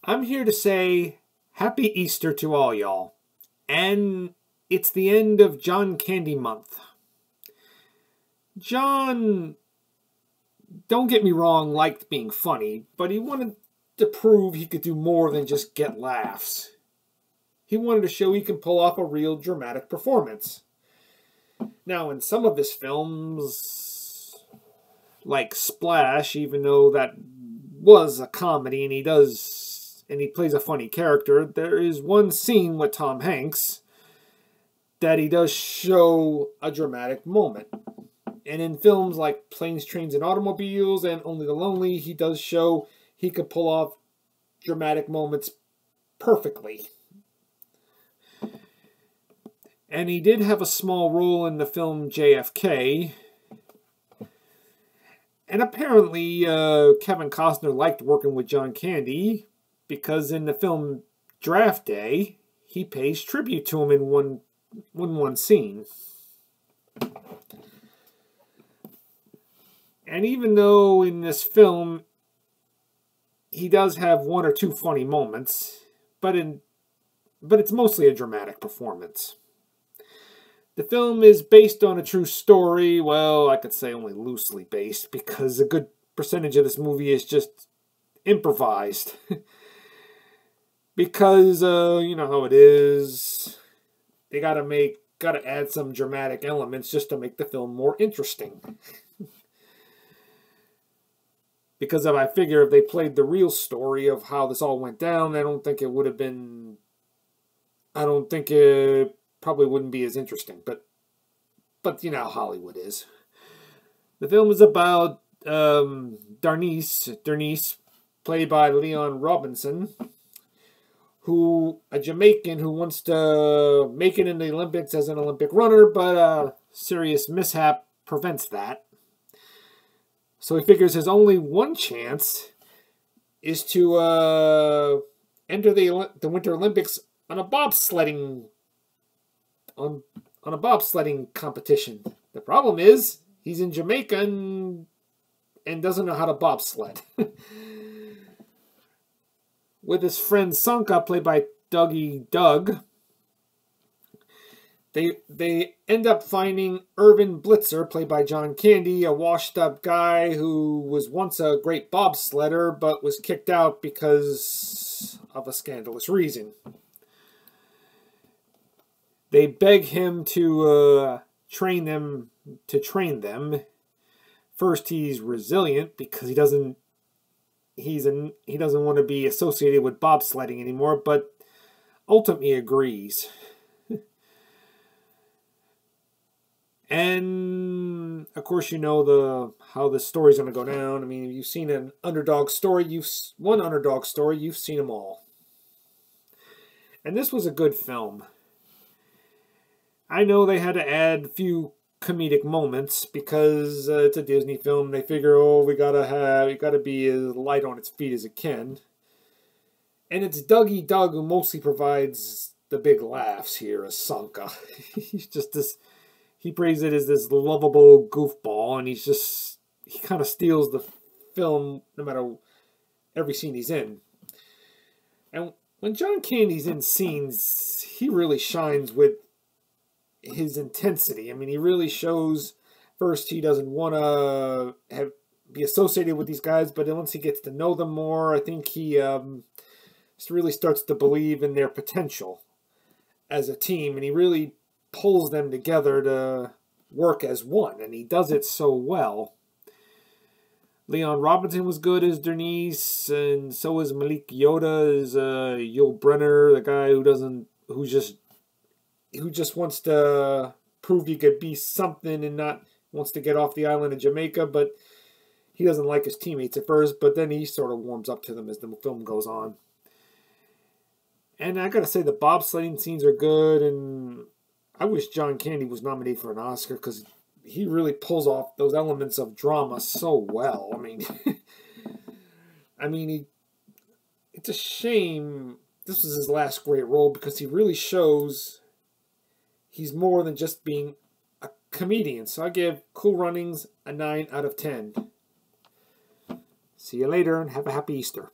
I'm here to say Happy Easter to all y'all. And it's the end of John Candy Month. John, don't get me wrong, liked being funny, but he wanted to prove he could do more than just get laughs. He wanted to show he can pull off a real dramatic performance. Now, in some of his films, like Splash, even though that was a comedy and he plays a funny character, there is one scene with Tom Hanks that he does show a dramatic moment. And in films like Planes, Trains, and Automobiles and Only the Lonely, he does show he could pull off dramatic moments perfectly. And he did have a small role in the film JFK. And apparently, Kevin Costner liked working with John Candy because in the film Draft Day, he pays tribute to him in one scene. And even though in this film he does have one or two funny moments, but it's mostly a dramatic performance. The film is based on a true story. Well, I could say only loosely based, because a good percentage of this movie is just improvised. Because, you know how it is. They gotta add some dramatic elements just to make the film more interesting. Because I figure if they played the real story of how this all went down, I don't think it probably wouldn't be as interesting, but you know how Hollywood is. The film is about Darnice, played by Leon Robinson, a Jamaican who wants to make it in the Olympics as an Olympic runner, but a serious mishap prevents that. So he figures his only one chance is to enter the Winter Olympics on a bobsledding competition. The problem is he's in Jamaica and doesn't know how to bobsled. With his friend Sanka, played by Dougie Doug, they end up finding Irvin Blitzer, played by John Candy, a washed-up guy who was once a great bobsledder but was kicked out because of a scandalous reason. They beg him to train them. First, he's resilient because he doesn't want to be associated with bobsledding anymore, but ultimately agrees. And of course, you know how the story's going to go down. I mean, if you've seen one underdog story, you've seen them all. And this was a good film. I know they had to add a few comedic moments because it's a Disney film. They figure, we gotta be as light on its feet as it can. And it's Dougie Doug who mostly provides the big laughs here as Sanka. He's just he plays it as this lovable goofball, and he kind of steals the film no matter every scene he's in. And when John Candy's in scenes, he really shines with his intensity. I mean, he really shows, first, he doesn't want to be associated with these guys, but then once he gets to know them more, I think he really starts to believe in their potential as a team, and he really pulls them together to work as one, and he does it so well. Leon Robinson was good as Darnice, and so is Malik Yoda as Yul Brynner, the guy who just wants to prove he could be something and not wants to get off the island of Jamaica, but he doesn't like his teammates at first, but then he sort of warms up to them as the film goes on. And I gotta say, the bobsledding scenes are good, and I wish John Candy was nominated for an Oscar because he really pulls off those elements of drama so well. I mean, it's a shame this was his last great role because he really shows he's more than just being a comedian. So I give Cool Runnings a 9 out of 10. See you later and have a happy Easter.